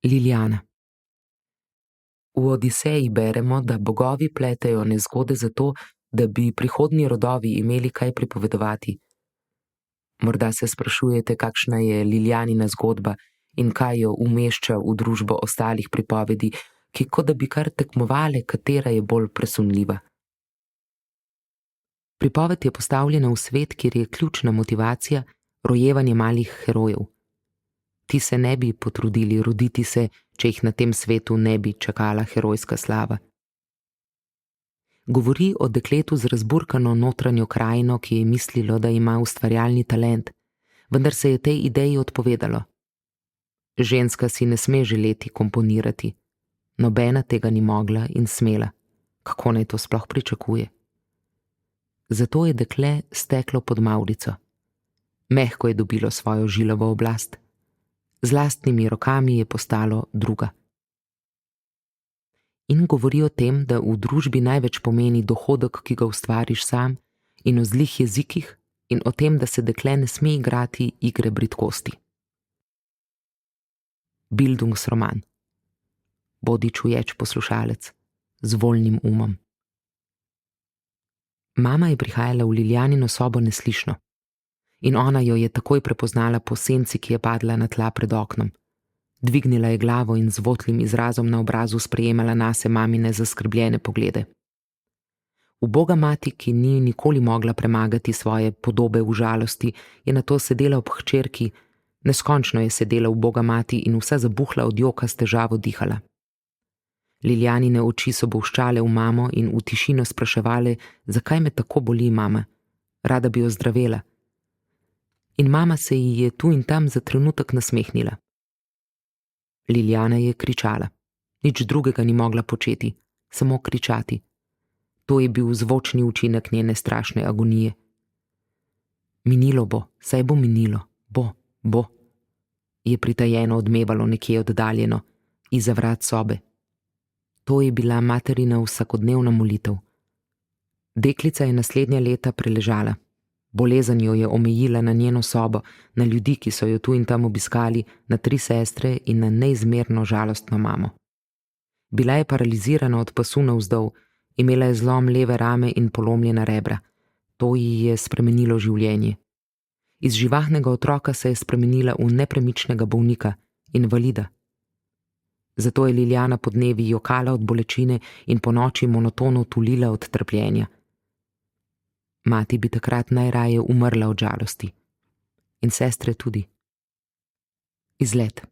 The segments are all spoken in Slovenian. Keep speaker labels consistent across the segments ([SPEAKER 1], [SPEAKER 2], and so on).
[SPEAKER 1] Liljana. V Odiseji beremo, da bogovi pletejo nezgode zato, da bi prihodnji rodovi imeli kaj pripovedovati. Morda se sprašujete, kakšna je Liljanina zgodba in kaj jo umešča v družbo ostalih pripovedi, ki kot da bi kar tekmovale, katera je bolj presunljiva. Pripoved je postavljena v svet, kjer je ključna motivacija rojevanje malih herojev. Ti se ne bi potrudili roditi se, če jih na tem svetu ne bi čakala herojska slava. Govori o dekletu z razburkano notranjo krajino, ki je mislilo, da ima ustvarjalni talent, vendar se je tej ideji odpovedalo. Ženska si ne sme želeti komponirati. Nobena tega ni mogla in smela. Kako naj to sploh pričakuje? Zato je dekle steklo pod mavrico. Mehko je dobilo svojo žilavo oblast. Z lastnimi rokami je postalo druga. In govori o tem, da v družbi največ pomeni dohodek, ki ga ustvariš sam, in o zlih jezikih, in o tem, da se dekle ne sme igrati igre bridkosti. Bildungsroman. Bodi čuječ poslušalec, z voljnim umom. Mama je prihajala v Liljanino sobo neslišno. In ona jo je takoj prepoznala po senci, ki je padla na tla pred oknom. Dvignila je glavo in z votlim izrazom na obrazu sprejemala nase mamine zaskrbljene poglede. Uboga mati, ki ni nikoli mogla premagati svoje podobe v žalosti, je nato sedela ob hčerki, neskončno je sedela uboga mati in vsa zabuhla od joka s težavo dihala. Liljanine oči so bolščale v mamo in v tišino spraševale, zakaj me tako boli, mama. Rada bi jo zdravela. In mama se ji je tu in tam za trenutek nasmehnila. Liljana je kričala. Nič drugega ni mogla početi, samo kričati. To je bil zvočni učinek njene strašne agonije. Minilo bo, saj bo minilo, bo, je pritajeno odmevalo nekje oddaljeno, izza vrat sobe. To je bila materina vsakodnevna molitev. Deklica je naslednja leta preležala. Bolezen jo je omejila na njeno sobo, na ljudi, ki so jo tu in tam obiskali, na 3 sestre in na neizmerno žalostno mamo. Bila je paralizirana od pasu navzdol, imela je zlom leve rame in polomljena rebra. To ji je spremenilo življenje. Iz živahnega otroka se je spremenila v nepremičnega bolnika, invalida. Zato je Liljana podnevi jokala od bolečine in ponoči monotono tulila od trpljenja. Mati bi takrat najraje umrla od žalosti. In sestre tudi. Izlet.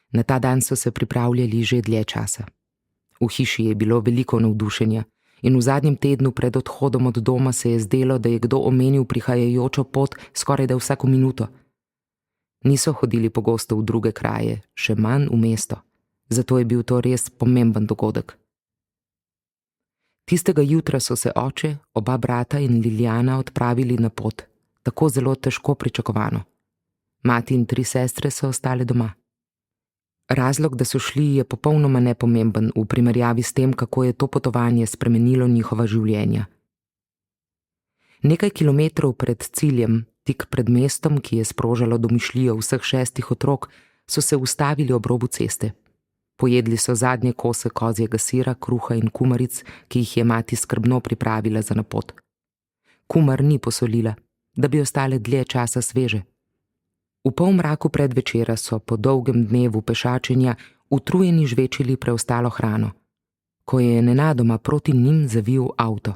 [SPEAKER 1] Na ta dan so se pripravljali že dlje časa. V hiši je bilo veliko navdušenja in v zadnjem tednu pred odhodom od doma se je zdelo, da je kdo omenil prihajajočo pot skorajda vsako minuto. Niso hodili pogosto v druge kraje, še manj v mesto, zato je bil to res pomemben dogodek. Tistega jutra so se oče, oba brata in Liljana odpravili na pot, tako zelo težko pričakovano. Mati in 3 sestre so ostale doma. Razlog, da so šli, je popolnoma nepomemben v primerjavi s tem, kako je to potovanje spremenilo njihova življenja. Nekaj kilometrov pred ciljem, tik pred mestom, ki je sprožalo domišljijo vseh 6 otrok, so se ustavili ob robu ceste. Pojedli so zadnje kose kozjega sira, kruha in kumaric, ki jih je mati skrbno pripravila za na pot. Kumar ni posolila, da bi ostale dlje časa sveže. V polmraku predvečera so po dolgem dnevu pešačenja utrujeni žvečili preostalo hrano, ko je nenadoma proti njim zavil avto.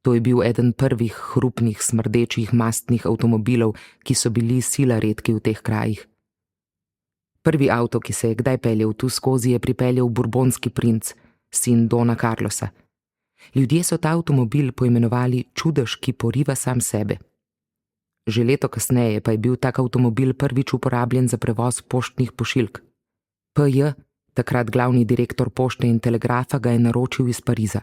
[SPEAKER 1] To je bil eden prvih hrupnih, smrdečih mastnih avtomobilov, ki so bili sila redki v teh krajih. Prvi avto, ki se je kdaj peljal tu skozi, je pripeljal burbonski princ, sin Dona Carlosa. Ljudje so ta avtomobil poimenovali čudež, ki poriva sam sebe. Že leto kasneje pa je bil tak avtomobil prvič uporabljen za prevoz poštnih pošiljk. P.J., takrat glavni direktor pošte in telegrafa, ga je naročil iz Pariza.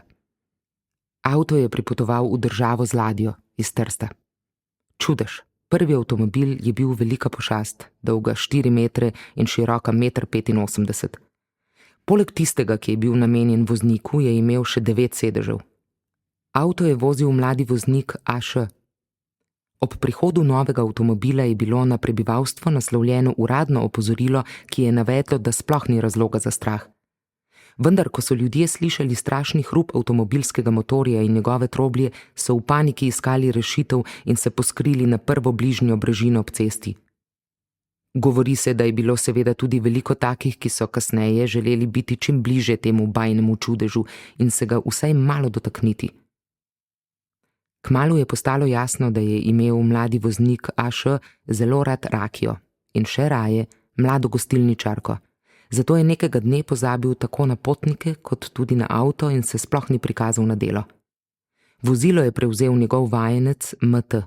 [SPEAKER 1] Avto je pripotoval v državo z ladjo iz Trsta. Čudež. Prvi avtomobil je bil velika pošast, dolga 4 metre in široka 1,85 m. Poleg tistega, ki je bil namenjen vozniku, je imel še 9 sedežev. Avto je vozil mladi voznik A.Š. Ob prihodu novega avtomobila je bilo na prebivalstvo naslovljeno uradno opozorilo, ki je navedlo, da sploh ni razloga za strah. Vendar, ko so ljudje slišali strašni hrup avtomobilskega motorja in njegove troblje, so v paniki iskali rešitev in se poskrili na prvo bližnjo brežino ob cesti. Govori se, da je bilo seveda tudi veliko takih, ki so kasneje želeli biti čim bliže temu bajnemu čudežu in se ga vsaj malo dotakniti. Kmalu je postalo jasno, da je imel mladi voznik A.Š. zelo rad rakijo in še raje mlado gostilničarko. Zato je nekega dne pozabil tako na potnike kot tudi na avto in se sploh ni prikazal na delo. Vozilo je prevzel njegov vajenec M.T.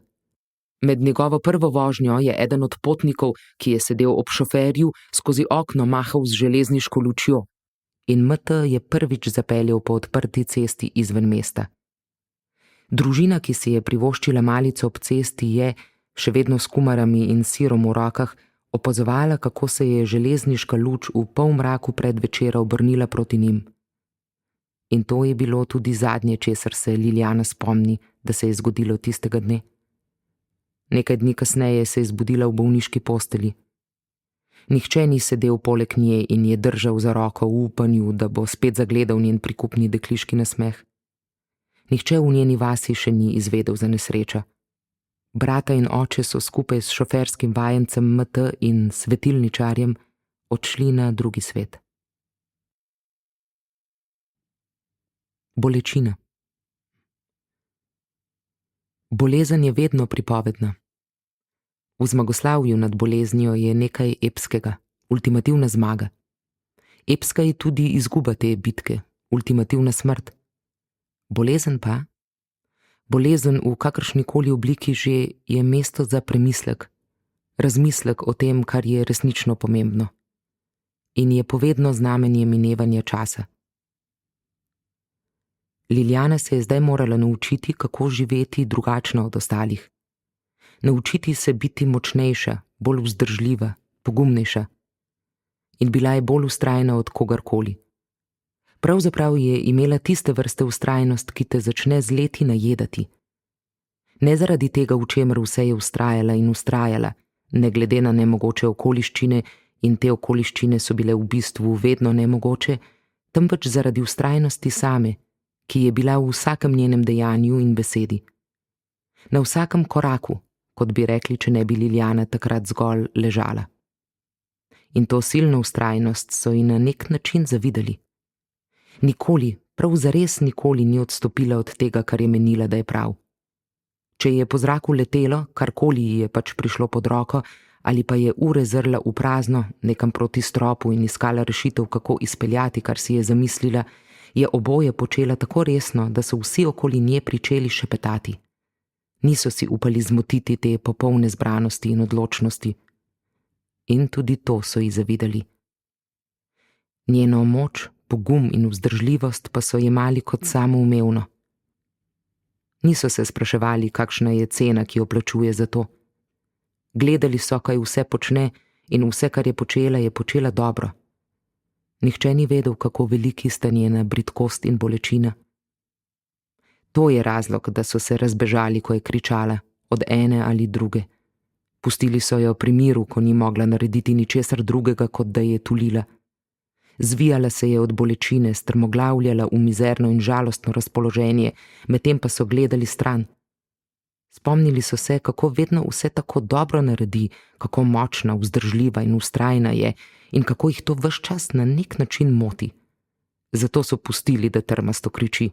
[SPEAKER 1] Med njegovo prvo vožnjo je eden od potnikov, ki je sedel ob šoferju, skozi okno mahal z železniško lučjo in M.T. je prvič zapeljal po odprti cesti izven mesta. Družina, ki si je privoščila malico ob cesti, je, še vedno s kumarami in sirom v rokah, opazovala, kako se je železniška luč v polmraku predvečera obrnila proti njim. In to je bilo tudi zadnje, česar se Liljana spomni, da se je zgodilo tistega dne. Nekaj dni kasneje se je zbudila v bolniški posteli. Nihče ni sedel poleg nje in je držal za roko v upanju, da bo spet zagledal njen prikupni dekliški nasmeh. Nihče v njeni vasi še ni izvedel za nesrečo. Brata in oče so skupaj s šoferskim vajencem M.T. in svetilničarjem odšli na drugi svet. Bolečina. Bolezen je vedno pripovedna. V zmagoslavju nad boleznijo je nekaj epskega, ultimativna zmaga. Epska je tudi izguba te bitke, ultimativna smrt. Bolezen pa? Bolezen v kakršnikoli obliki že je mesto za premislek, razmislek o tem, kar je resnično pomembno. In je povedno znamenje minevanja časa. Liljana se je zdaj morala naučiti, kako živeti drugačno od ostalih. Naučiti se biti močnejša, bolj vzdržljiva, pogumnejša. In bila je bolj vztrajna od kogarkoli. Pravzaprav je imela tiste vrste vztrajnost, ki te začne z leti najedati. Ne zaradi tega, v čemer vse je vztrajala in vztrajala, ne glede na nemogoče okoliščine, in te okoliščine so bile v bistvu vedno nemogoče, temveč zaradi vztrajnosti same, ki je bila v vsakem njenem dejanju in besedi. Na vsakem koraku, kot bi rekli, če ne bi Liljana takrat zgolj ležala. In to silno vztrajnost so ji na nek način zavidali. Nikoli, prav zares nikoli ni odstopila od tega, kar je menila, da je prav. Če je po zraku letelo, karkoli ji je pač prišlo pod roko, ali pa je ure zrla v prazno, nekam proti stropu in iskala rešitev, kako izpeljati, kar si je zamislila, je oboje počela tako resno, da so vsi okoli nje pričeli šepetati. Niso si upali zmotiti te popolne zbranosti in odločnosti. In tudi to so ji zavidali. Njeno moč, pogum in vzdržljivost pa so jemali kot samoumevno. Niso se spraševali, kakšna je cena, ki jo plačuje za to. Gledali so, kaj vse počne, in vse, kar je počela dobro. Nihče ni vedel, kako veliki sta njena bridkost in bolečina. To je razlog, da so se razbežali, ko je kričala, od ene ali druge. Pustili so jo pri miru, ko ni mogla narediti ničesar drugega, kot da je tulila. Zvijala se je od bolečine, strmoglavljala v mizerno in žalostno razpoloženje, medtem pa so gledali stran. Spomnili so se, kako vedno vse tako dobro naredi, kako močna, vzdržljiva in vztrajna je in kako jih to ves čas na nek način moti. Zato so pustili, da trmasto kriči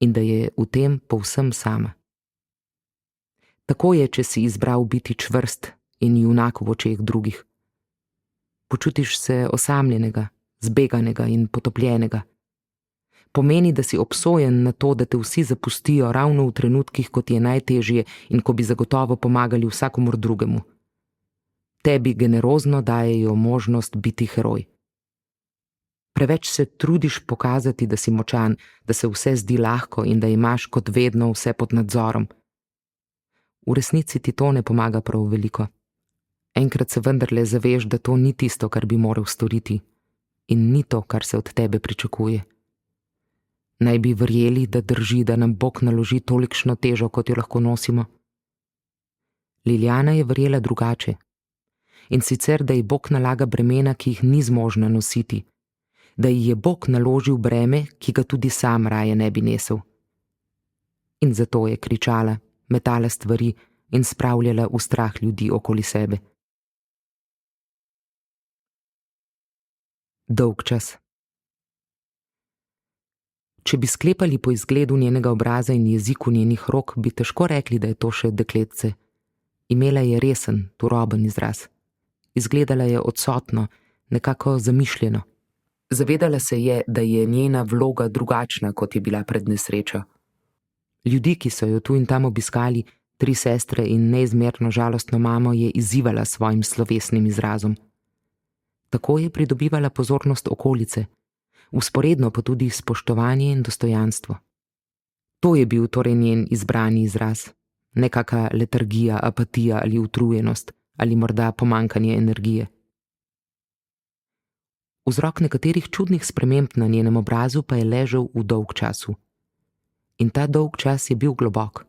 [SPEAKER 1] in da je v tem povsem sama. Tako je, če si izbral biti čvrst in junak v očeh drugih. Počutiš se osamljenega, zbeganega in potopljenega. Pomeni, da si obsojen na to, da te vsi zapustijo ravno v trenutkih, kot je najtežje in ko bi zagotovo pomagali vsakomur drugemu. Tebi generozno dajejo možnost biti heroj. Preveč se trudiš pokazati, da si močan, da se vse zdi lahko in da imaš kot vedno vse pod nadzorom. V resnici ti to ne pomaga prav veliko. Enkrat se vendarle zaveš, da to ni tisto, kar bi moral storiti, in ni to, kar se od tebe pričakuje. Naj bi verjeli, da drži, da nam Bog naloži tolikšno težo, kot jo lahko nosimo? Liljana je verjela drugače. In sicer, da ji Bog nalaga bremena, ki jih ni zmožna nositi, da ji je Bog naložil breme, ki ga tudi sam raje ne bi nesel. In zato je kričala, metala stvari in spravljala v strah ljudi okoli sebe. Dolg čas. Če bi sklepali po izgledu njenega obraza in jeziku njenih rok, bi težko rekli, da je to še dekletce. Imela je resen, turoben izraz. Izgledala je odsotno, nekako zamišljeno. Zavedala se je, da je njena vloga drugačna, kot je bila pred nesrečo. Ljudi, ki so jo tu in tam obiskali, 3 sestre in neizmerno žalostno mamo, je izzivala s svojim slovesnim izrazom. Tako je pridobivala pozornost okolice, vzporedno pa tudi spoštovanje in dostojanstvo. To je bil torej njen izbrani izraz, nekaka letargija, apatija ali utrujenost, ali morda pomanjkanje energije. Vzrok nekaterih čudnih sprememb na njenem obrazu pa je ležal v dolgčasu. In ta dolgčas je bil globok.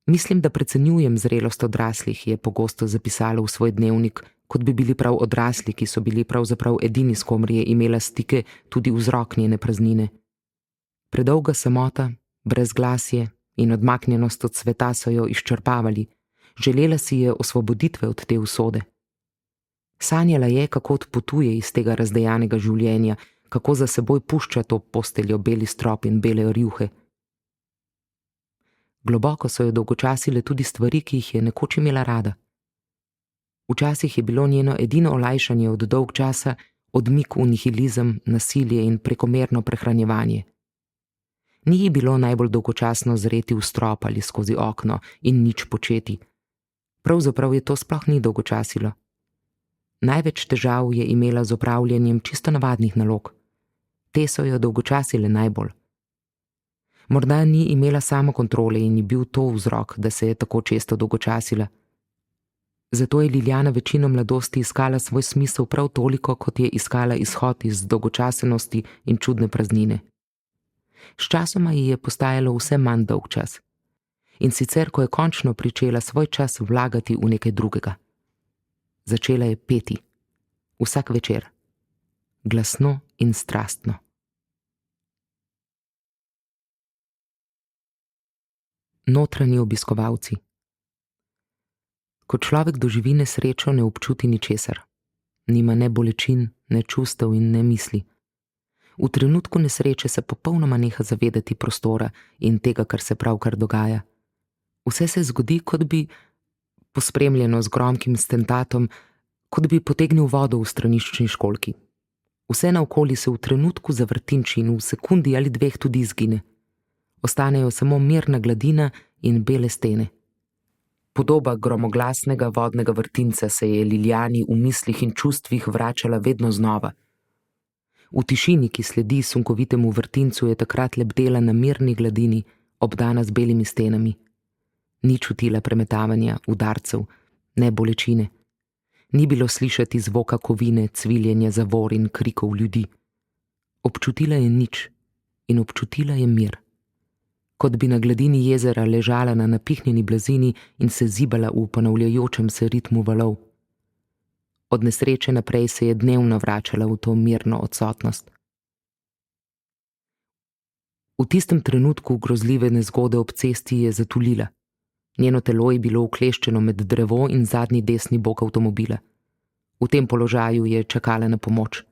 [SPEAKER 1] Mislim, da precenjujem zrelost odraslih, je pogosto zapisala v svoj dnevnik, kot bi bili prav odrasli, ki so bili pravzaprav edini, s komer je imela stike, tudi vzrok njene praznine. Predolga samota, brezglasje in odmaknjenost od sveta so jo izčrpavali, želela si je osvoboditve od te usode. Sanjala je, kako odpotuje iz tega razdejanega življenja, kako za seboj pušča to posteljo, beli strop in bele rjuhe. Globoko so jo dolgočasile tudi stvari, ki jih je nekoč imela rada. Včasih je bilo njeno edino olajšanje od dolgčasa odmik v nihilizem, nasilje in prekomerno prehranjevanje. Ni ji bilo najbolj dolgočasno zreti v strop ali skozi okno in nič početi. Pravzaprav je to sploh ni dolgočasilo. Največ težav je imela z opravljanjem čisto navadnih nalog. Te so jo dolgočasile najbolj. Morda ni imela samokontrole in je bil to vzrok, da se je tako često dolgočasila. Zato je Liljana večino mladosti iskala svoj smisel prav toliko, kot je iskala izhod iz dolgočasenosti in čudne praznine. Sčasoma ji je postajalo vse manj dolgčas. In sicer, ko je končno pričela svoj čas vlagati v nekaj drugega. Začela je peti. Vsak večer. Glasno in strastno. Notranji obiskovalci. Ko človek doživi nesrečo, ne občuti ničesar. Nima ne bolečin, ne čustev in ne misli. V trenutku nesreče se popolnoma neha zavedati prostora in tega, kar se pravkar dogaja. Vse se zgodi, kot bi, pospremljeno z gromkim stentatom, kot bi potegnil vodo v straniščni školjki. Vse naokoli se v trenutku zavrtinči in v sekundi ali 2 tudi izgine. Ostanejo samo mirna gladina in bele stene. Podoba gromoglasnega vodnega vrtinca se je Liljani v mislih in čustvih vračala vedno znova. V tišini, ki sledi sunkovitemu vrtincu, je takrat lebdela na mirni gladini, obdana z belimi stenami. Ni čutila premetavanja, udarcev, ne bolečine. Ni bilo slišati zvoka kovine, cviljenja zavor in krikov ljudi. Občutila je nič in občutila je mir. Kot bi na gladini jezera ležala na napihnjeni blazini in se zibala v ponavljajočem se ritmu valov. Od nesreče naprej se je dnevno vračala v to mirno odsotnost. V tistem trenutku grozljive nezgode ob cesti je zatulila. Njeno telo je bilo ukleščeno med drevo in zadnji desni bok avtomobila. V tem položaju je čakala na pomoč.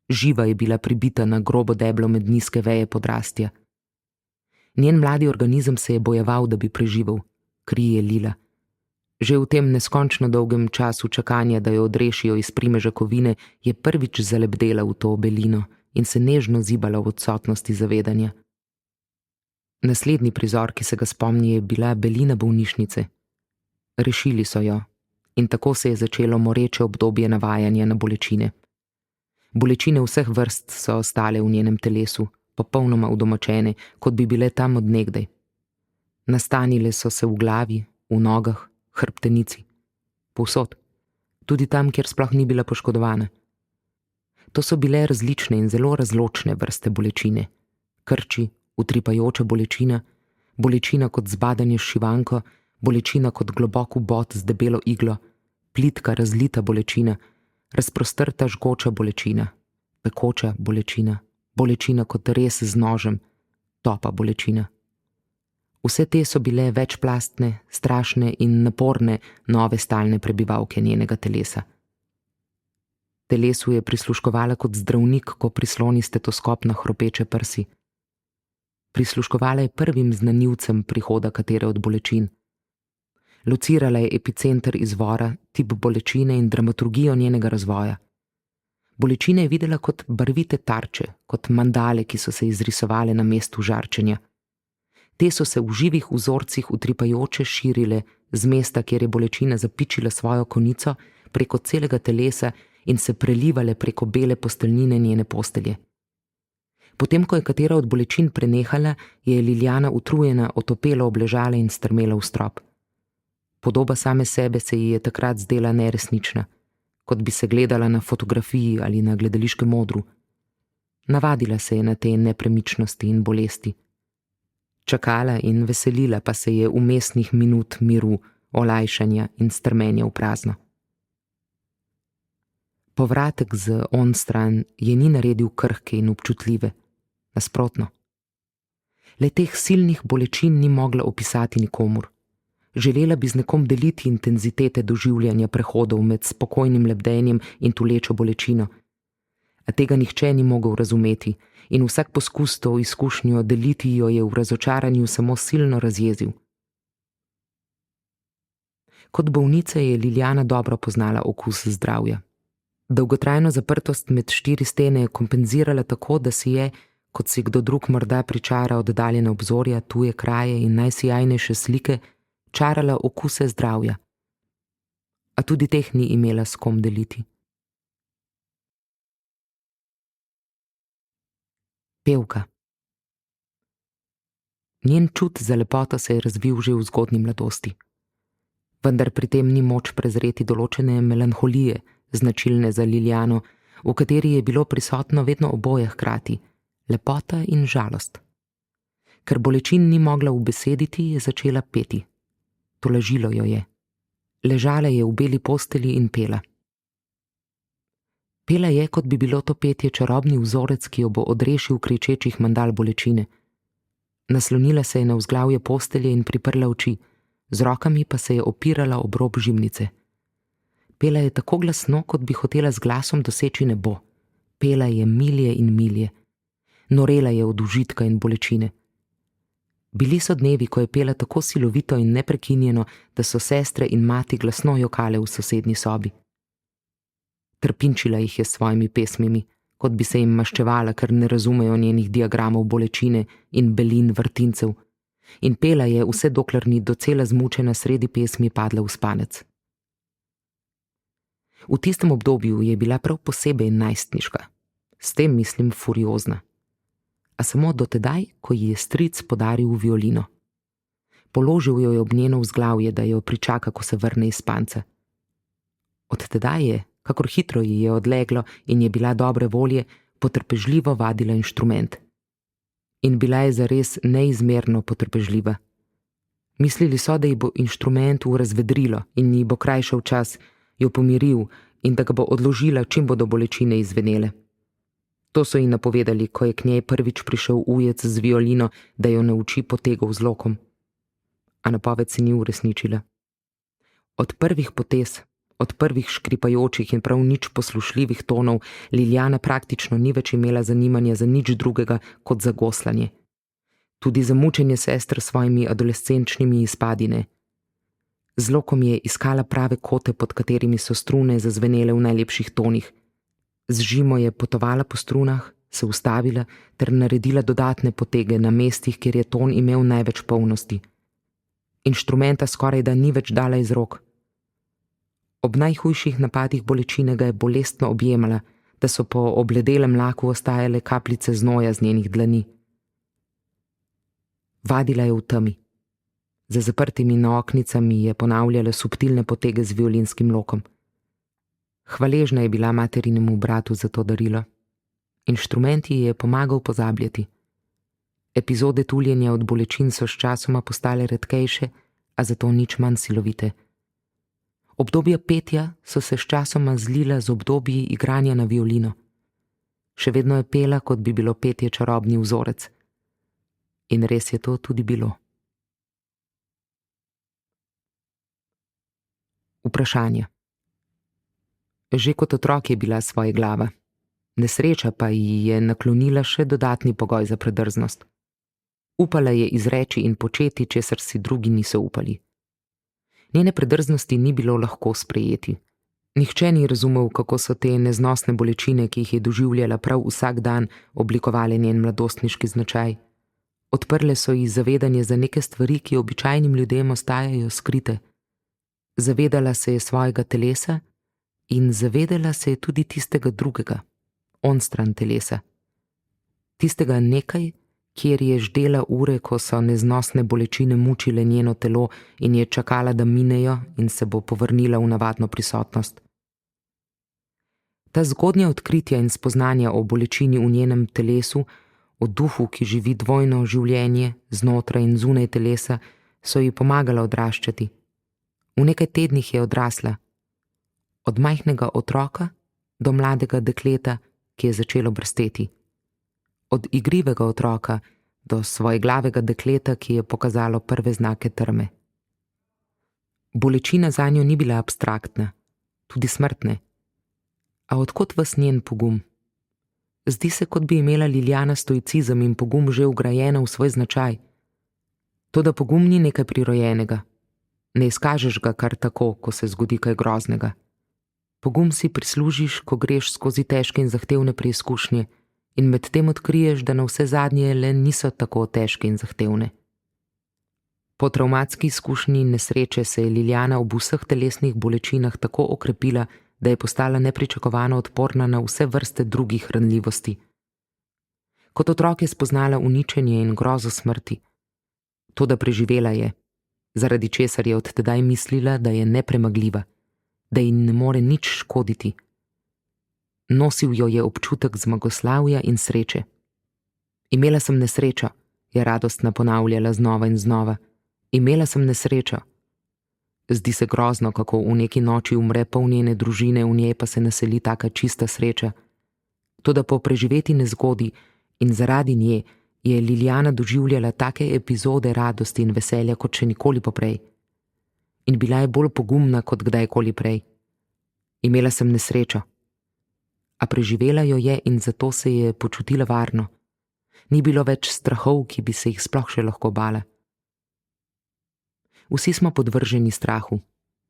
[SPEAKER 1] Živa je bila pribita na grobo deblo med nizke veje podrastja. Njen mladi organizem se je bojeval, da bi preživel. Kri je lila. Že v tem neskončno dolgem času čakanja, da jo odrešijo iz primeža kovine, je prvič zalebdela v to belino in se nežno zibala v odsotnosti zavedanja. Naslednji prizor, ki se ga spomni, je bila belina bolnišnice. Rešili so jo in tako se je začelo moreče obdobje navajanja na bolečine. Bolečine vseh vrst so ostale v njenem telesu, popolnoma udomačene, kot bi bile tam od nekdaj. Nastanile so se v glavi, v nogah, hrbtenici. Povsod. Tudi tam, kjer sploh ni bila poškodovana. To so bile različne in zelo razločne vrste bolečine. Krči, utripajoča bolečina, bolečina kot zbadanje s šivanko, Bolečina kot globok vbod z debelo iglo, plitka, razlita bolečina, razprostrta žgoča bolečina, pekoča bolečina, bolečina kot res z nožem, topa bolečina. Vse te so bile večplastne, strašne in naporne nove stalne prebivalke njenega telesa. Telesu je prisluškovala kot zdravnik, ko prisloni stetoskop na hropeče prsi. Prisluškovala je prvim znanilcem prihoda katere od bolečin. Locirala je epicenter izvora, tip bolečine in dramaturgijo njenega razvoja. Bolečine je videla kot barvite tarče, kot mandale, ki so se izrisovale na mestu žarčenja. Te so se v živih vzorcih utripajoče širile z mesta, kjer je bolečina zapičila svojo konico, preko celega telesa in se prelivale preko bele posteljnine njene postelje. Potem, ko je katera od bolečin prenehala, je Liljana utrujena otopelo obležala in strmela v strop. Podoba same sebe se ji je takrat zdela neresnična, kot bi se gledala na fotografiji ali na gledališkem odru. Navadila se je na te nepremičnosti in bolesti. Čakala in veselila pa se je vmesnih minut miru, olajšanja in strmenja v prazno. Povratek z onstran je ni naredil krhke in občutljive, nasprotno. Le teh silnih bolečin ni mogla opisati nikomur. Želela bi z nekom deliti intenzitete doživljanja prehodov med spokojnim lebdenjem in tulečo bolečino, a tega nihče ni mogel razumeti in vsak poskus to izkušnjo deliti jo je v razočaranju samo silno razjezil. Kot bolnica je Liljana dobro poznala okus zdravja. Dolgotrajno zaprtost med štiri stene je kompenzirala tako, da si je, kot si kdo drug morda pričara oddaljene obzorja, tuje kraje in najsijajnejše slike, čarala okuse zdravja. A tudi teh ni imela s kom deliti. Pevka. Njen čut za lepoto se je razvil že v zgodnji mladosti. Vendar pri tem ni moč prezreti določene melanholije, značilne za Liljano, v kateri je bilo prisotno vedno oboje hkrati, lepota in žalost. Ker bolečin ni mogla ubesediti, je začela peti. Tolažilo jo je. Ležala je v beli postelji in pela. Pela je, kot bi bilo to petje čarobni vzorec, ki jo bo odrešil kričečih mandal bolečine. Naslonila se je na vzglavje postelje in priprla oči, z rokami pa se je opirala ob rob žimnice. Pela je tako glasno, kot bi hotela z glasom doseči nebo. Pela je milje in milje. Norela je od užitka in bolečine. Bili so dnevi, ko je pela tako silovito in neprekinjeno, da so sestre in mati glasno jokale v sosednji sobi. Trpinčila jih je s svojimi pesmimi, kot bi se jim maščevala, ker ne razumejo njenih diagramov bolečine in belin vrtincev, in pela je vse dokler ni docela zmučena sredi pesmi padla v spanec. V tistem obdobju je bila prav posebej najstniška, s tem mislim furiozna. A samo dotedaj, ko ji je stric podaril violino. Položil jo je ob njeno vzglavje, da jo pričaka, ko se vrne iz spanca. Od tedaj je, kakor hitro ji je odleglo in je bila dobre volje, potrpežljivo vadila inštrument. In bila je zares neizmerno potrpežljiva. Mislili so, da ji bo inštrument razvedrilo in ji bo krajšal čas, jo pomiril in da ga bo odložila, čim bodo bolečine izvenele. To so ji napovedali, ko je k njej prvič prišel ujec z violino, da jo nauči potegov z lokom. A napoved se ni uresničila. Od prvih potez, od prvih škripajočih in prav nič poslušljivih tonov, Liljana praktično ni več imela zanimanja za nič drugega kot za goslanje. Tudi za mučenje sester s svojimi adolescenčnimi izpadi ne. Z lokom je iskala prave kote, pod katerimi so strune zazvenele v najlepših tonih. Z žimo je potovala po strunah, se ustavila ter naredila dodatne potege na mestih, kjer je ton imel največ polnosti. Inštrumenta skoraj da ni več dala iz rok. Ob najhujših napadih bolečine ga je bolestno objemala, da so po obledelem laku ostajale kapljice znoja z njenih dlani. Vadila je v temi. Za zaprtimi naoknicami je ponavljala subtilne potege z violinskim lokom. Hvaležna je bila materinemu bratu za to darilo. Inštrument ji je pomagal pozabljati. Epizode tuljenja od bolečin so sčasoma postale redkejše, a zato nič manj silovite. Obdobja petja so se sčasoma zlila z obdobji igranja na violino. Še vedno je pela, kot bi bilo petje čarobni vzorec. In res je to tudi bilo. Vprašanje. Že kot otrok je bila svoja glava. Nesreča pa ji je naklonila še dodatni pogoj za predrznost. Upala je izreči in početi, česar si drugi niso upali. Njene predrznosti ni bilo lahko sprejeti. Nihče ni razumel, kako so te neznosne bolečine, ki jih je doživljala prav vsak dan, oblikovale njen mladostniški značaj. Odprle so ji zavedanje za neke stvari, ki običajnim ljudem ostajajo skrite. Zavedala se je svojega telesa in zavedala se je tudi tistega drugega, onstran telesa. Tistega nekaj, kjer je ždela ure, ko so neznosne bolečine mučile njeno telo in je čakala, da minejo in se bo povrnila v navadno prisotnost. Ta zgodnja odkritja in spoznanja o bolečini v njenem telesu, o duhu, ki živi dvojno življenje znotraj in zunaj telesa, so ji pomagala odraščati. V nekaj tednih je odrasla. Od majhnega otroka do mladega dekleta, ki je začelo brsteti. Od igrivega otroka do svojeglavega dekleta, ki je pokazalo prve znake trme. Bolečina zanjo ni bila abstraktna, tudi smrtne. A odkot ves njen pogum? Zdi se, kot bi imela Liljana stoicizem in pogum že vgrajeno v svoj značaj. Toda pogum ni nekaj prirojenega. Ne izkažeš ga kar tako, ko se zgodi kaj groznega. Pogum si prislužiš, ko greš skozi težke in zahtevne preizkušnje in medtem odkriješ, da na vse zadnje le niso tako težke in zahtevne. Po travmatski izkušnji nesreče se je Liljana ob vseh telesnih bolečinah tako okrepila, da je postala nepričakovano odporna na vse vrste drugih ranljivosti. Kot otrok je spoznala uničenje in grozo smrti. Toda preživela je, zaradi česar je od tedaj mislila, da je nepremagljiva, da ji ne more nič škoditi. Nosil jo je občutek zmagoslavja in sreče. Imela sem nesrečo, je radostna ponavljala znova in znova. Imela sem nesrečo. Zdi se grozno, kako v neki noči umre pol njene družine, v njej pa se naseli taka čista sreča. Toda po preživeti nezgodi in zaradi nje je Liljana doživljala take epizode radosti in veselja kot še nikoli poprej. In bila je bolj pogumna kot kdajkoli prej. Imela sem nesrečo. A preživela jo je in zato se je počutila varno. Ni bilo več strahov, ki bi se jih sploh še lahko bala. Vsi smo podvrženi strahu,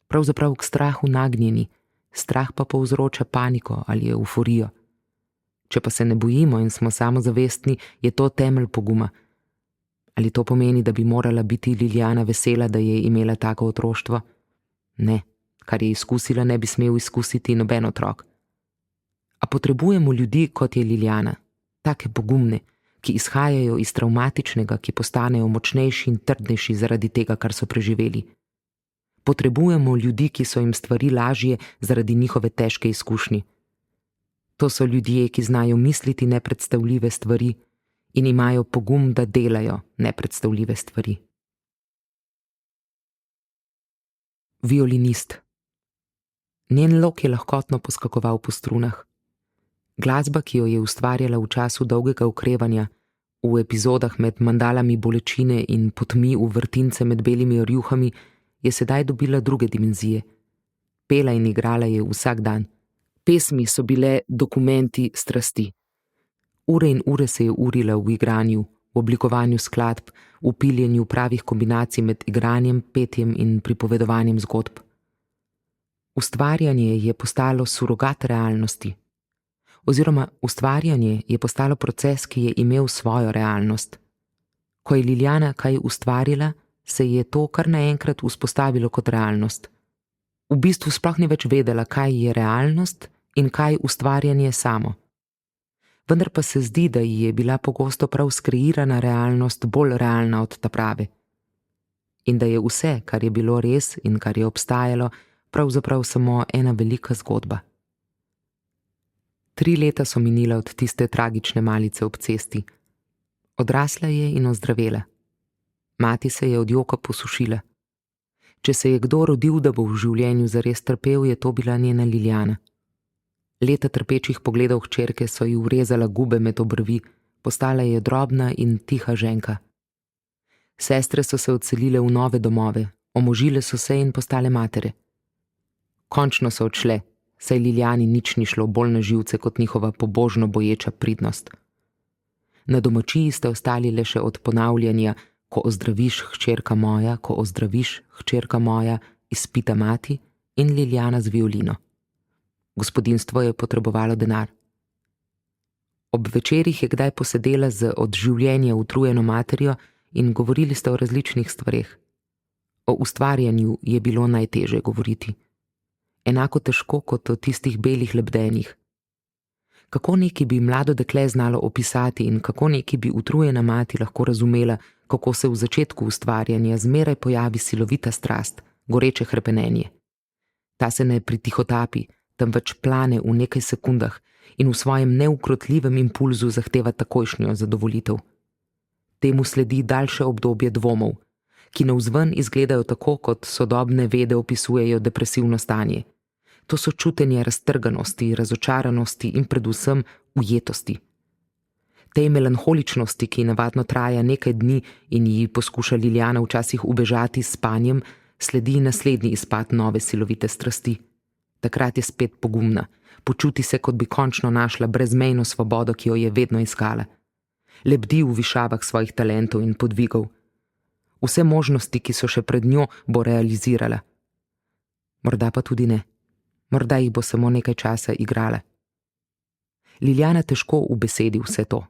[SPEAKER 1] pravzaprav k strahu nagnjeni, strah pa povzroča paniko ali euforijo. Če pa se ne bojimo in smo samozavestni, je to temelj poguma. Ali to pomeni, da bi morala biti Liljana vesela, da je imela tako otroštvo? Ne, kar je izkusila, ne bi smel izkusiti noben otrok. A potrebujemo ljudi, kot je Liljana, take pogumne, ki izhajajo iz travmatičnega, ki postanejo močnejši in trdnejši zaradi tega, kar so preživeli. Potrebujemo ljudi, ki so jim stvari lažje zaradi njihove težke izkušnje. To so ljudje, ki znajo misliti nepredstavljive stvari in imajo pogum, da delajo nepredstavljive stvari. Violinist. Njen lok je lahkotno poskakoval po strunah. Glasba, ki jo je ustvarjala v času dolgega okrevanja, v epizodah med mandalami bolečine in potmi v vrtince med belimi rjuhami, je sedaj dobila druge dimenzije. Pela in igrala je vsak dan. Pesmi so bile dokumenti strasti. Ure in ure se je urila v igranju, v oblikovanju skladb, v piljenju pravih kombinacij med igranjem, petjem in pripovedovanjem zgodb. Ustvarjanje je postalo surogat realnosti. Oziroma, ustvarjanje je postalo proces, ki je imel svojo realnost. Ko je Liljana kaj ustvarila, se je to kar naenkrat vzpostavilo kot realnost. V bistvu sploh ni več vedela, kaj je realnost in kaj ustvarjanje samo. Vendar pa se zdi, da ji je bila pogosto prav skreirana realnost bolj realna od ta prave. In da je vse, kar je bilo res in kar je obstajalo, pravzaprav samo ena velika zgodba. 3 leta so minila od tiste tragične malice ob cesti. Odrasla je in ozdravela. Mati se je od joka posušila. Če se je kdo rodil, da bo v življenju zares trpel, je to bila njena Liljana. Leta trpečih pogledov hčerke so ji urezala gube med obrvi, postala je drobna in tiha ženka. Sestre so se odselile v nove domove, omožile so se in postale matere. Končno so odšle, saj Liljani nič ni šlo bolj na živce kot njihova pobožno boječa pridnost. Na domačiji ste ostali le še od ponavljanja: ko ozdraviš, hčerka moja, ko ozdraviš, hčerka moja, izpita mati in Liljana z violino. Gospodinjstvo je potrebovalo denar. Ob večerih je kdaj posedela z od življenja utrujeno materjo in govorili sta o različnih stvareh. O ustvarjanju je bilo najtežje govoriti. Enako težko kot o tistih belih lebdenih. Kako neki bi mlado dekle znalo opisati in kako neki bi utrujena mati lahko razumela, kako se v začetku ustvarjanja zmeraj pojavi silovita strast, goreče hrepenenje. Ta se ne pritihotapi, temveč plane v nekaj sekundah in v svojem neukrotljivem impulzu zahteva takojšnjo zadovolitev. Temu sledi daljše obdobje dvomov, ki navzven izgledajo tako, kot sodobne vede opisujejo depresivno stanje. To so čutenje raztrganosti, razočaranosti in predvsem ujetosti. Tej melanholičnosti, ki navadno traja nekaj dni in ji poskuša Liljana včasih ubežati s spanjem, sledi naslednji izpad nove silovite strasti. Takrat je spet pogumna, počuti se, kot bi končno našla brezmejno svobodo, ki jo je vedno iskala. Lebdi v višavah svojih talentov in podvigov. Vse možnosti, ki so še pred njo, bo realizirala. Morda pa tudi ne. Morda jih bo samo nekaj časa igrala. Liljana težko ubesedi vse to.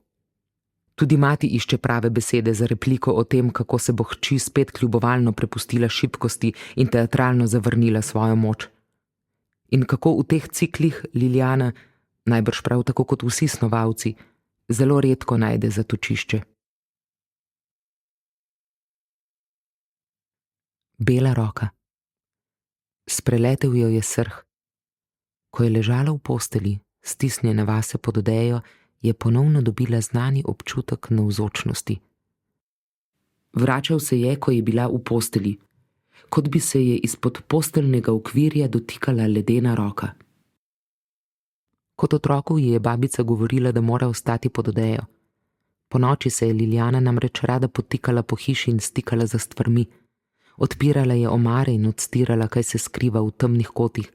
[SPEAKER 1] Tudi mati išče prave besede za repliko o tem, kako se bo hči spet kljubovalno prepustila šibkosti in teatralno zavrnila svojo moč. In kako v teh ciklih Liljana, najbrž prav tako kot vsi snovalci, zelo redko najde zatočišče. Bela roka. Spreletel jo je srh. Ko je ležala v posteli, stisnjena vase pod odejo, je ponovno dobila znani občutek navzočnosti. Vračal se je, ko je bila v posteli, kot bi se je izpod posteljnega okvirja dotikala ledena roka. Kot otroku ji je babica govorila, da mora ostati pod odejo. Ponoči se je Liljana namreč rada potikala po hiši in stikala za stvarmi. Odpirala je omare in odstirala, kaj se skriva v temnih kotih.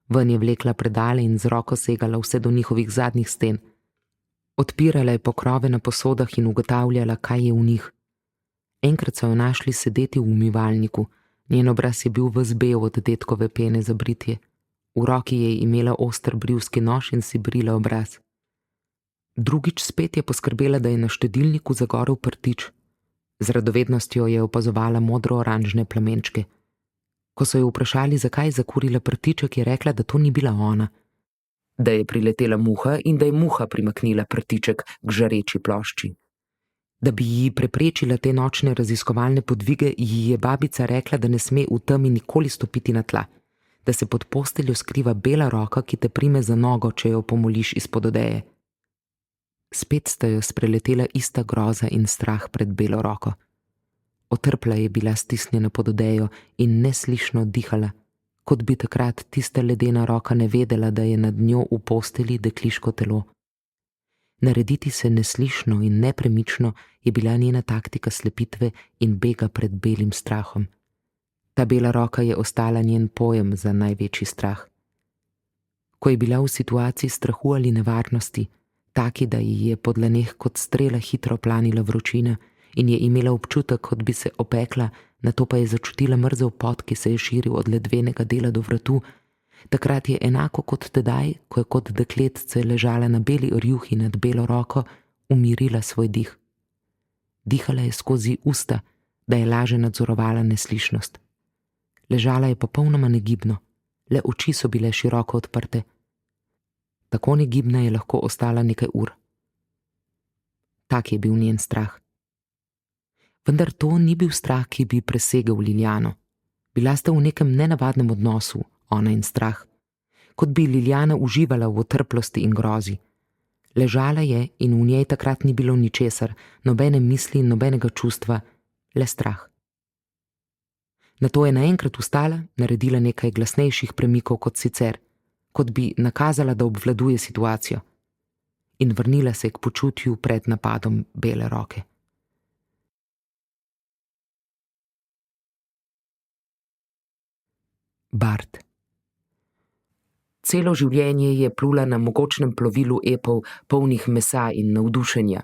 [SPEAKER 1] Ven je vlekla predale in z roko segala vse do njihovih zadnjih sten. Odpirala je pokrove na posodah in ugotavljala, kaj je v njih. Enkrat so jo našli sedeti v umivalniku, njen obraz je bil ves bel od dedkove pene za britje. V roki je imela oster brivski nož in si brila obraz. Drugič spet je poskrbela, da je na štedilniku zagorel prtič. Z radovednostjo je opazovala modro-oranžne plamenčke. Ko so jo vprašali, zakaj je zakurila prtiček, je rekla, da to ni bila ona. Da je priletela muha in da je muha primaknila prtiček k žareči plošči. Da bi ji preprečila te nočne raziskovalne podvige, ji je babica rekla, da ne sme v temi nikoli stopiti na tla, da se pod posteljo skriva bela roka, ki te prime za nogo, če jo pomoliš izpod odeje. Spet sta jo spreletela ista groza in strah pred belo roko. Otrpla je bila stisnjena pod odejo in neslišno dihala, kot bi takrat tista ledena roka ne vedela, da je nad njo v posteli dekliško telo. Narediti se neslišno in nepremično je bila njena taktika slepitve in bega pred belim strahom. Ta bela roka je ostala njen pojem za največji strah. Ko je bila v situaciji strahu ali nevarnosti, taki, da ji je po dlaneh kot strela hitro planila vročina in je imela občutek, kot bi se opekla, nato pa je začutila mrzel pot, ki se je širil od ledvenega dela do vratu, takrat je enako kot tedaj, ko je kot dekletce ležala na beli rjuhi nad belo roko, umirila svoj dih. Dihala je skozi usta, da je laže nadzorovala neslišnost. Ležala je popolnoma negibno, le oči so bile široko odprte. Tako negibna je lahko ostala nekaj ur. Tak je bil njen strah. Vendar to ni bil strah, ki bi presegel Liljano. Bila sta v nekem nenavadnem odnosu, ona in strah. Kot bi Liljana uživala v otrplosti in grozi. Ležala je in v njej takrat ni bilo ničesar, nobene misli in nobenega čustva, le strah. Nato je naenkrat vstala, naredila nekaj glasnejših premikov kot sicer, kot bi nakazala, da obvladuje situacijo, in vrnila se k počutju pred napadom bele roke. Bart. Celo življenje je plula na mogočnem plovilu epov, polnih mesa in navdušenja,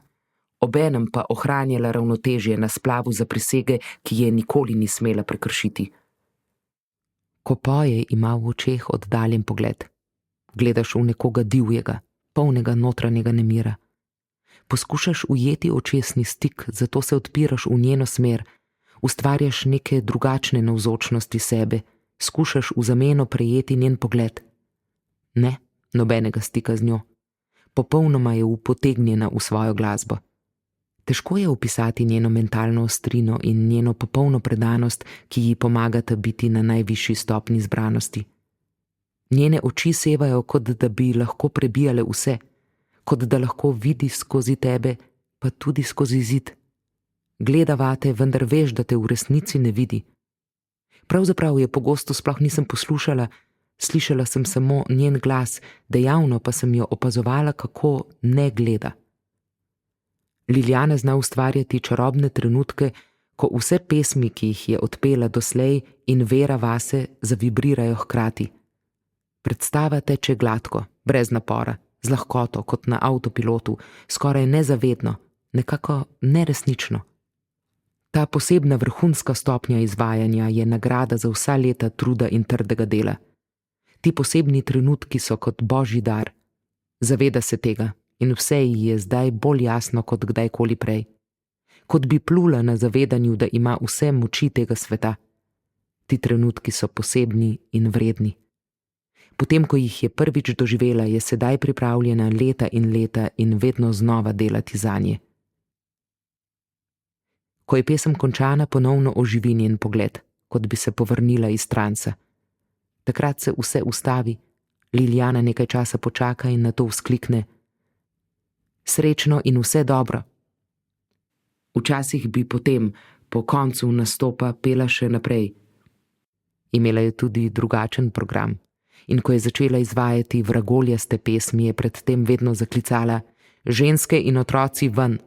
[SPEAKER 1] obenem pa ohranjala ravnotežje na splavu zaprisege, ki je nikoli ni smela prekršiti. Ko poje, ima v očeh oddaljen pogled. Gledaš v nekoga divjega, polnega notranjega nemira. Poskušaš ujeti očesni stik, zato se odpiraš v njeno smer, ustvarjaš neke drugačne navzočnosti sebe, skušaš v zameno prejeti njen pogled. Ne, nobenega stika z njo. Popolnoma je upotegnjena v svojo glasbo. Težko je opisati njeno mentalno ostrino in njeno popolno predanost, ki ji pomagata biti na najvišji stopnji zbranosti. Njene oči sevajo, kot da bi lahko prebijale vse, kot da lahko vidi skozi tebe, pa tudi skozi zid. Gleda vate, vendar veš, da te v resnici ne vidi. Pravzaprav je pogosto sploh nisem poslušala, slišala sem samo njen glas, dejavno pa sem jo opazovala, kako ne gleda. Liljana zna ustvarjati čarobne trenutke, ko vse pesmi, ki jih je odpela doslej, in vera vase zavibrirajo hkrati. Predstava teče gladko, brez napora, z lahkoto, kot na avtopilotu, skoraj nezavedno, nekako neresnično. Ta posebna vrhunska stopnja izvajanja je nagrada za vsa leta truda in trdega dela. Ti posebni trenutki so kot božji dar. Zaveda se tega in vse ji je zdaj bolj jasno kot kdajkoli prej. Kot bi plula na zavedanju, da ima vse moči tega sveta. Ti trenutki so posebni in vredni. Potem, ko jih je prvič doživela, je sedaj pripravljena leta in vedno znova delati zanje. Ko je pesem končana, ponovno oživi njen pogled, kot bi se povrnila iz transa. Takrat se vse ustavi, Liljana nekaj časa počaka in nato vzklikne: Srečno in vse dobro. Včasih bi potem, po koncu nastopa, pela še naprej. Imela je tudi drugačen program in ko je začela izvajati vragoljaste pesmi, je predtem vedno zaklicala: Ženske in otroci ven.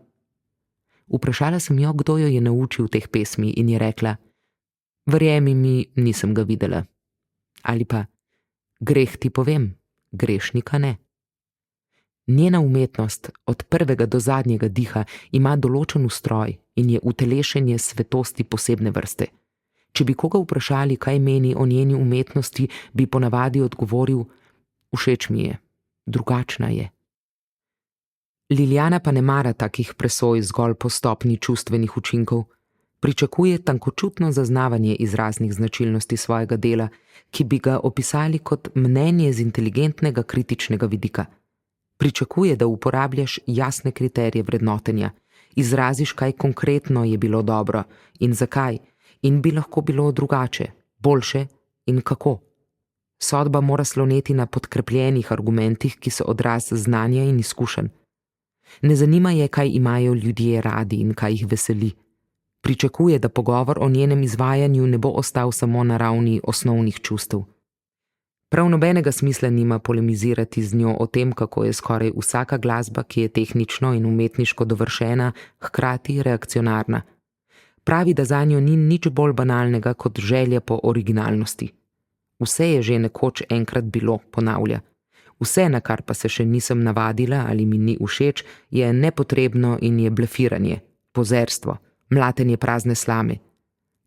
[SPEAKER 1] Vprašala sem jo, kdo jo je naučil teh pesmi, in je rekla: Verjemi mi, nisem ga videla. Ali pa: Greh ti povem, grešnika ne. Njena umetnost od prvega do zadnjega diha ima določen ustroj in je utelešenje svetosti posebne vrste. Če bi koga vprašali, kaj meni o njeni umetnosti, bi ponavadi odgovoril: Všeč mi je, drugačna je. Liljana pa ne mara takih presoj zgolj po stopnji čustvenih učinkov. Pričakuje tankočutno zaznavanje izraznih značilnosti svojega dela, ki bi ga opisali kot mnenje z inteligentnega kritičnega vidika. Pričakuje, da uporabljaš jasne kriterije vrednotenja, izraziš, kaj konkretno je bilo dobro in zakaj, in bi lahko bilo drugače, boljše in kako. Sodba mora sloneti na podkrepljenih argumentih, ki so odraz znanja in izkušenj. Ne zanima je, kaj imajo ljudje radi in kaj jih veseli. Pričakuje, da pogovor o njenem izvajanju ne bo ostal samo na ravni osnovnih čustev. Prav nobenega smisla nima polemizirati z njo o tem, kako je skoraj vsaka glasba, ki je tehnično in umetniško dovršena, hkrati reakcionarna. Pravi, da zanjo ni nič bolj banalnega kot želja po originalnosti. Vse je že nekoč enkrat bilo, ponavlja. Vse, na kar pa se še nisem navadila ali mi ni všeč, je nepotrebno in je blefiranje, pozerstvo, mlatenje prazne slame.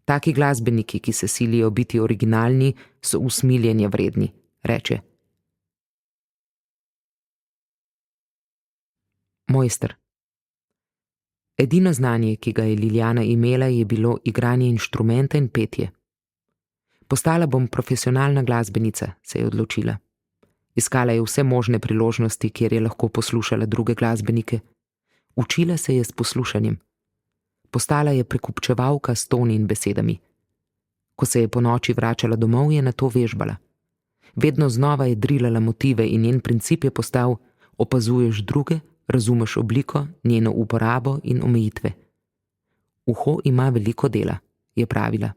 [SPEAKER 1] Taki glasbeniki, ki se silijo biti originalni, so usmiljenja vredni, reče. Mojster. Edino znanje, ki ga je Liljana imela, je bilo igranje inštrumenta in petje. Postala bom profesionalna glasbenica, se je odločila. Iskala je vse možne priložnosti, kjer je lahko poslušala druge glasbenike. Učila se je s poslušanjem. Postala je prekupčevalka s toni in besedami. Ko se je ponoči vračala domov, je na to vežbala. Vedno znova je drilala motive in njen princip je postal: opazuješ druge, razumeš obliko, njeno uporabo in omejitve. Uho ima veliko dela, je pravila.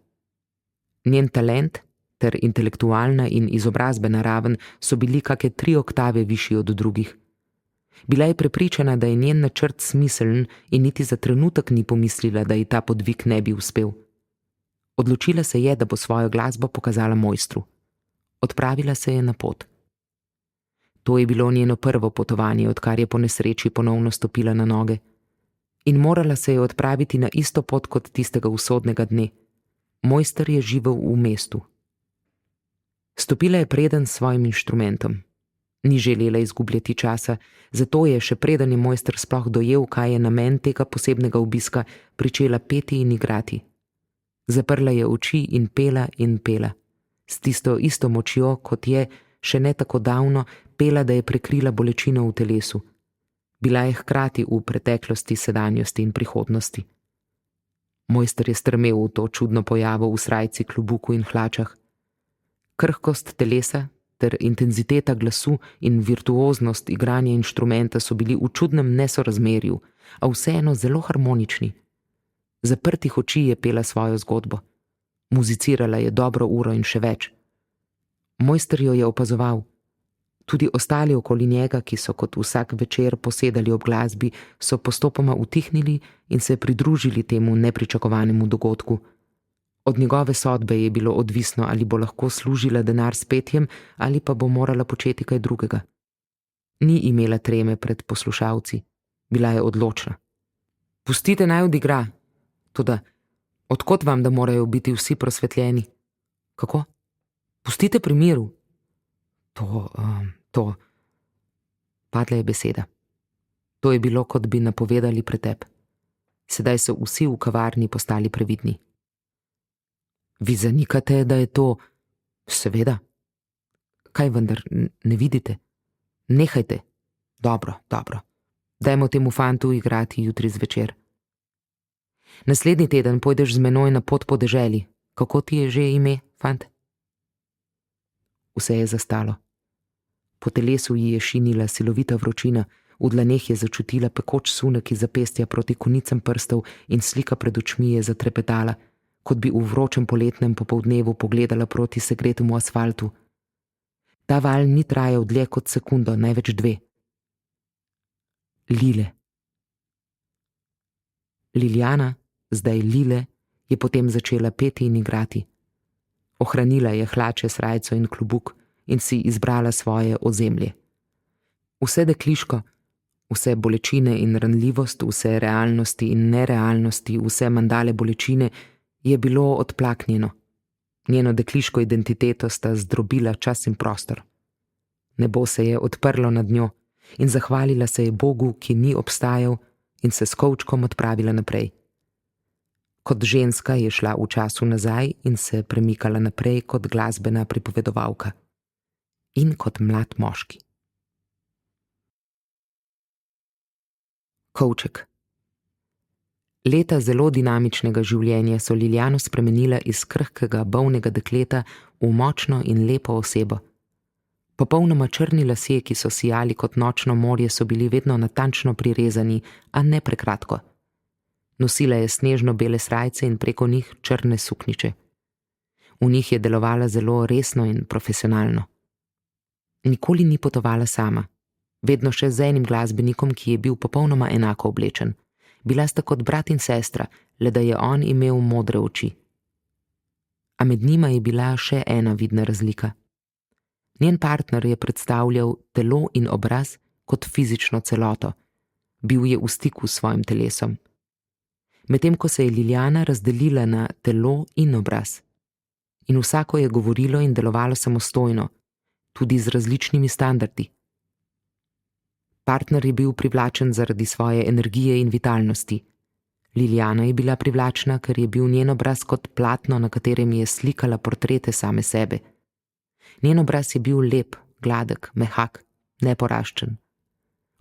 [SPEAKER 1] Njen talent ter intelektualna in izobrazbena raven so bili kake 3 oktave višji od drugih. Bila je prepričana, da je njen načrt smiseln in niti za trenutek ni pomislila, da ji ta podvig ne bi uspel. Odločila se je, da bo svojo glasbo pokazala mojstru. Odpravila se je na pot. To je bilo njeno prvo potovanje, odkar je po nesreči ponovno stopila na noge. In morala se je odpraviti na isto pot kot tistega usodnega dne. Mojster je živel v mestu. Stopila je preden s svojim inštrumentom. Ni želela izgubljati časa, zato je, še preden je mojster sploh dojel, kaj je namen tega posebnega obiska, pričela peti in igrati. Zaprla je oči in pela, s tisto isto močjo, kot je, še ne tako davno, pela, da je prekrila bolečino v telesu. Bila je hkrati v preteklosti, sedanjosti in prihodnosti. Mojster je strmel v to čudno pojavo v srajci, klobuku in hlačah. Krhkost telesa ter intenziteta glasu in virtuoznost igranja inštrumenta so bili v čudnem nesorazmerju, a vseeno zelo harmonični. Zaprtih oči je pela svojo zgodbo. Muzicirala je dobro uro in še več. Mojster jo je opazoval. Tudi ostali okoli njega, ki so kot vsak večer posedali ob glasbi, so postopoma utihnili in se pridružili temu nepričakovanemu dogodku. Od njegove sodbe je bilo odvisno, ali bo lahko služila denar s petjem ali pa bo morala početi kaj drugega. Ni imela treme pred poslušalci. Bila je odločna. Pustite naj odigra. Toda, odkot vam, da morajo biti vsi prosvetljeni? Kako? Pustite pri miru. To. Padla je beseda. To je bilo, kot bi napovedali pretep. Sedaj so vsi v kavarni postali previdni. Vi zanikate, da je to... Seveda. Kaj vendar, ne vidite? Nehajte. Dobro. Dajmo temu fantu igrati jutri zvečer. Naslednji teden pojdeš z menoj na pot po deželi. Kako ti je že ime, fant? Vse je zastalo. Po telesu ji je šinila silovita vročina, v dlaneh je začutila pekoč sunek iz zapestja proti konicam prstov in slika pred očmi je zatrepetala, kot bi v vročem poletnem popoldnevu pogledala proti segretemu asfaltu. Ta val ni trajal dlje kot sekundo, največ 2. Lile. Liljana, zdaj Lile, je potem začela peti in igrati. Ohranila je hlače, srajco in klobuk in si izbrala svoje ozemlje. Vse dekliško, vse bolečine in ranljivost, vse realnosti in nerealnosti, vse mandale bolečine je bilo odplaknjeno. Njeno dekliško identiteto sta zdrobila čas in prostor. Nebo se je odprlo nad njo in zahvalila se je Bogu, ki ni obstajal, in se s kovčkom odpravila naprej. Kot ženska je šla v času nazaj in se premikala naprej kot glasbena pripovedovalka. In kot mlad moški. Kovček. Leta zelo dinamičnega življenja so Liljano spremenila iz krhkega, bolnega dekleta v močno in lepo osebo. Popolnoma črni lasje, ki so sijali kot nočno morje, so bili vedno natančno prirezani, a ne prekratko. Nosila je snežno bele srajce in preko njih črne suknjiče. V njih je delovala zelo resno in profesionalno. Nikoli ni potovala sama, vedno še z enim glasbenikom, ki je bil popolnoma enako oblečen. Bila sta kot brat in sestra, le da je on imel modre oči. A med njima je bila še ena vidna razlika. Njen partner je predstavljal telo in obraz kot fizično celoto. Bil je v stiku s svojim telesom. Medtem ko se je Liljana razdelila na telo in obraz. In vsako je govorilo in delovalo samostojno, tudi z različnimi standardi. Partner je bil privlačen zaradi svoje energije in vitalnosti. Liljana je bila privlačna, ker je bil njen obraz kot platno, na katerem je slikala portrete same sebe. Njen obraz je bil lep, gladek, mehak, neporaščen.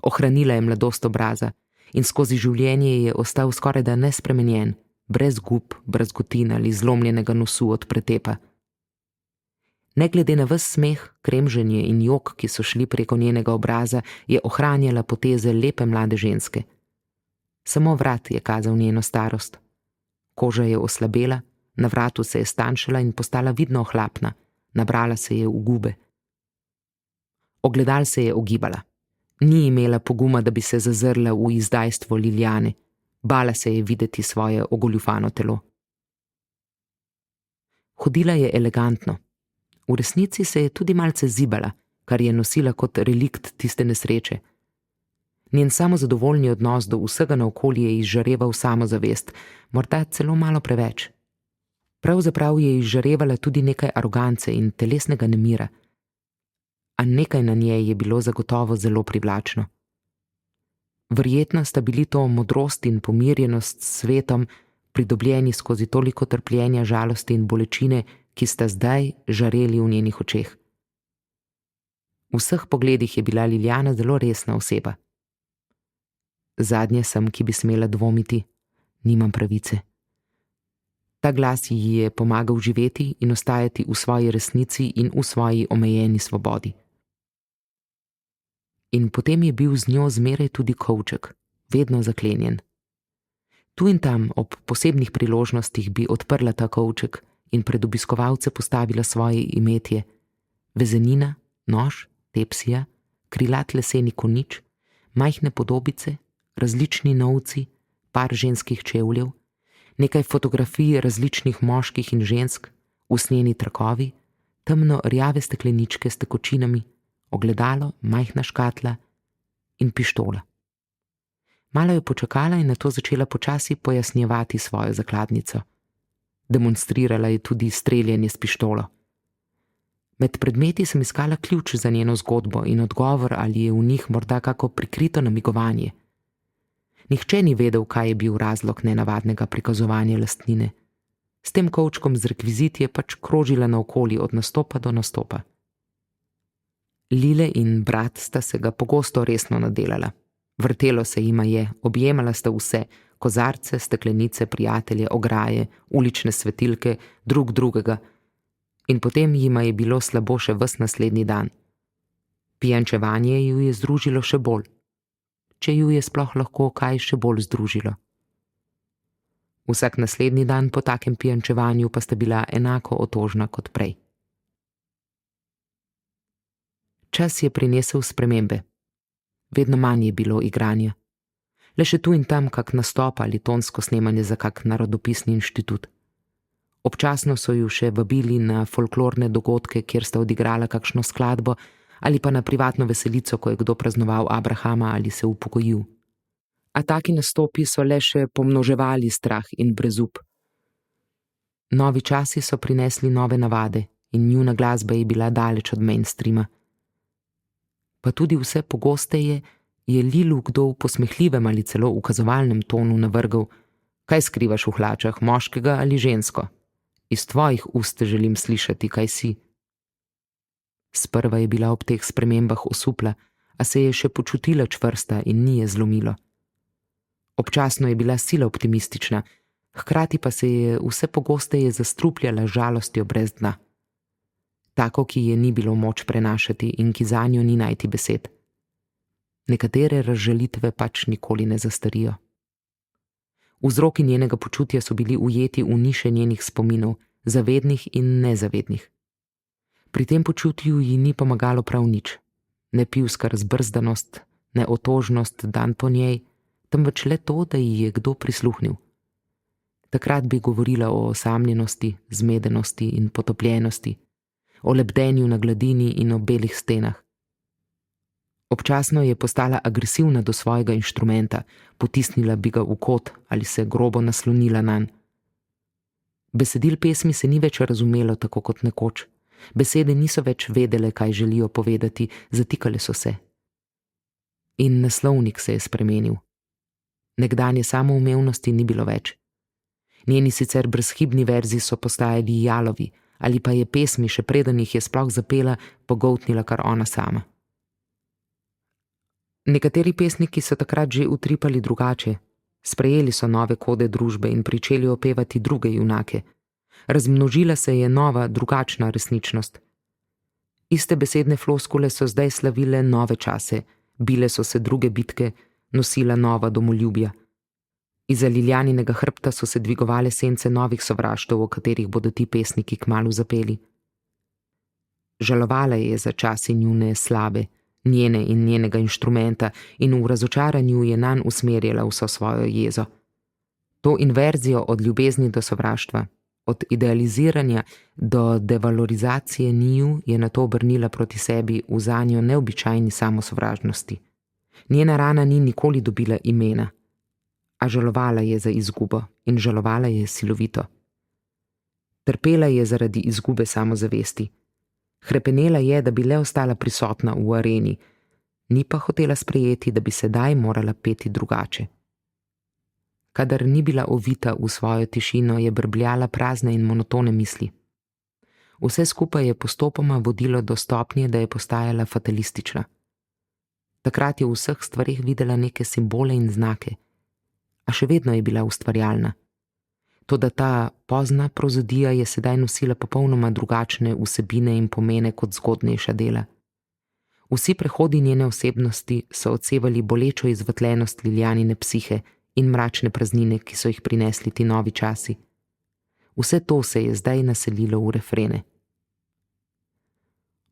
[SPEAKER 1] Ohranila je mladost obraza in skozi življenje je ostal skorajda nespremenjen, brez gub, brazgotin ali zlomljenega nosu od pretepa. Ne glede na ves smeh, kremženje in jok, ki so šli preko njenega obraza, je ohranjala poteze lepe mlade ženske. Samo vrat je kazal njeno starost. Koža je oslabela, Na vratu se je stanjšala in postala vidno ohlapna, nabrala se je v gube. Ogledal se je ogibala. Ni imela poguma, da bi se zazrla v izdajstvo Liljane. Bala se je videti svoje ogoljufano telo. Hodila je elegantno. V resnici se je tudi malce zibala, kar je nosila kot relikt tiste nesreče. Njen samozadovoljni odnos do vsega naokoli je izžareval samozavest, morda celo malo preveč. Pravzaprav je izžarevala tudi nekaj arogance in telesnega nemira, a nekaj na njej je bilo zagotovo zelo privlačno. Verjetno sta bili to modrost in pomirjenost s svetom, pridobljeni skozi toliko trpljenja, žalosti in bolečine, ki sta zdaj žareli v njenih očeh. V vseh pogledih je bila Liljana zelo resna oseba. Zadnje sem, ki bi smela dvomiti, nimam pravice. Ta glas ji je pomagal živeti in ostajati v svoji resnici in v svoji omejeni svobodi. In potem je bil z njo zmeraj tudi kovček, vedno zaklenjen. Tu in tam ob posebnih priložnostih bi odprla ta kovček in pred obiskovalce postavila svoje imetje: vezenina, nož, tepsija, krilat leseni konjič, majhne podobice, različni novci, par ženskih čevljev, nekaj fotografij različnih moških in žensk, usnjeni trakovi, temno rjave stekleničke s tekočinami, ogledalo, majhna škatla in pištola. Malo je počakala in nato začela počasi pojasnjevati svojo zakladnico. Demonstrirala je tudi streljanje s pištolo. Med predmeti sem iskala ključ za njeno zgodbo in odgovor, ali je v njih morda kako prikrito namigovanje. Nihče ni vedel, kaj je bil razlog nenavadnega prikazovanja lastnine. S tem kovčkom z rekviziti je pač krožila naokoli od nastopa do nastopa. Lile in brat sta se ga pogosto resno nadelala. Vrtelo se jima je, objemala sta vse, kozarce, steklenice, prijatelje, ograje, ulične svetilke, drug drugega. In potem jima je bilo slabo še ves naslednji dan. Pijančevanje ju je združilo še bolj. Če ju je sploh lahko kaj še bolj združilo. Vsak naslednji dan po takem pijančevanju pa sta bila enako otožna kot prej. Čas je prinesel spremembe. Vedno manj je bilo igranja. Le še tu in tam kak nastop ali tonsko snemanje za kak narodopisni inštitut. Občasno so ju še vabili na folklorne dogodke, kjer sta odigrala kakšno skladbo, ali pa na privatno veselico, ko je kdo praznoval Abrahama ali se upokojil. A taki nastopi so le še pomnoževali strah in brezup. Novi časi so prinesli nove navade in njuna glasba je bila daleč od mainstreama. Pa tudi vse pogosteje je Lilu kdo v posmehljivem ali celo ukazovalnem tonu navrgel: kaj skrivaš v hlačah, moškega ali žensko? Iz tvojih ust želim slišati, kaj si. Sprva je bila ob teh spremembah osupla, a se je še počutila čvrsta in ni je zlomilo. Občasno je bila sila optimistična, hkrati pa se je vse pogosteje zastrupljala žalostjo brez dna. Tako, ki je ni bilo moč prenašati in ki zanjo ni najti besed. Nekatere razžalitve pač nikoli ne zastarijo. Vzroki njenega počutja so bili ujeti v niše njenih spominov, zavednih in nezavednih. Pri tem počutju ji ni pomagalo prav nič. Ne pivska razbrzdanost, ne otožnost dan po njej, temveč le to, da ji je kdo prisluhnil. Takrat bi govorila o osamljenosti, zmedenosti in potopljenosti, o lebdenju na gladini in o belih stenah. Občasno je postala agresivna do svojega inštrumenta, potisnila bi ga v kot ali se grobo naslonila nanj. Besedil pesmi se ni več razumelo tako kot nekoč. Besede niso več vedele, kaj želijo povedati, zatikale so se. In naslovnik se je spremenil. Nekdanje samoumevnosti ni bilo več. Njeni sicer brezhibni verzi so postajali jalovi, ali pa je pesmi, še preden jih je sploh zapela, pogoltnila kar ona sama. Nekateri pesniki so takrat že utripali drugače, sprejeli so nove kode družbe in pričeli opevati druge junake. Razmnožila se je nova, drugačna resničnost. Iste besedne floskule so zdaj slavile nove čase, bile so se druge bitke, nosila nova domoljubja. Izza Liljaninega hrbta so se dvigovale sence novih sovraštev, o katerih bodo ti pesniki kmalu zapeli. Žalovala je za časi njune slabe, njene in njenega inštrumenta, in v razočaranju je nanj usmerjala vso svojo jezo. To inverzijo od ljubezni do sovraštva, od idealiziranja do devalorizacije njiju je nato obrnila proti sebi v zanjo neobičajni samosovražnosti. Njena rana ni nikoli dobila imena, a žalovala je za izgubo in žalovala je silovito. Trpela je zaradi izgube samozavesti. Hrepenela je, da bi le ostala prisotna v areni, ni pa hotela sprejeti, da bi sedaj morala peti drugače. Kadar ni bila ovita v svojo tišino, je brbljala prazne in monotone misli. Vse skupaj je postopoma vodilo do stopnje, da je postajala fatalistična. Takrat je v vseh stvareh videla neke simbole in znake, a še vedno je bila ustvarjalna. Toda ta pozna prozodija je sedaj nosila popolnoma drugačne vsebine in pomene kot zgodnejša dela. Vsi prehodi njene osebnosti so odsevali bolečo izvetlenost Liljanine psihe in mračne praznine, ki so jih prinesli ti novi časi. Vse to se je zdaj naselilo v refrene.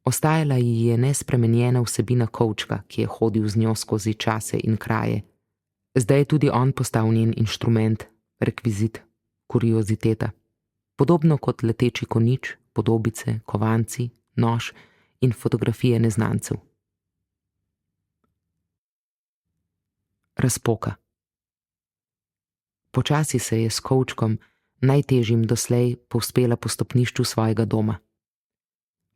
[SPEAKER 1] Ostajala ji je nespremenjena vsebina kovčka, ki je hodil z njo skozi čase in kraje. Zdaj je tudi on postal njen inštrument, rekvizit, kurioziteta. Podobno kot leteči konjič, podobice, kovanci, nož in fotografije neznancev. Razpoka. Počasi se je s kovčkom, najtežjim doslej, povzpela po stopnišču svojega doma.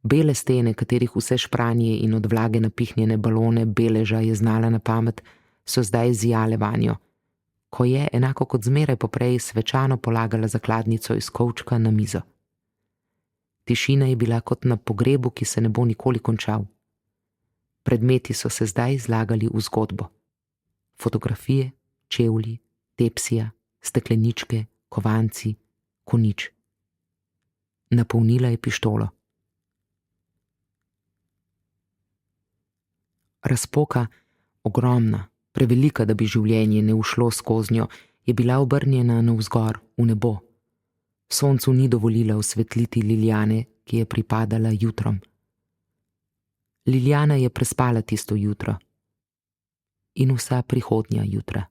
[SPEAKER 1] Bele stene, katerih vse špranje in od vlage napihnjene balone beleža je znala na pamet, so zdaj zijale vanjo, ko je, enako kot zmeraj poprej, svečano polagala zakladnico iz kovčka na mizo. Tišina je bila kot na pogrebu, ki se ne bo nikoli končal. Predmeti so se zdaj zlagali v zgodbo. Fotografije, čevlji, tepsija, stekleničke, kovanci, konjič. Napolnila je pištolo. Razpoka, ogromna, prevelika, da bi življenje ne ušlo skozi njo, je bila obrnjena navzgor, v nebo. Soncu ni dovolila osvetliti Liljane, ki je pripadala jutrom. Liljana je prespala tisto jutro in vsa prihodnja jutra.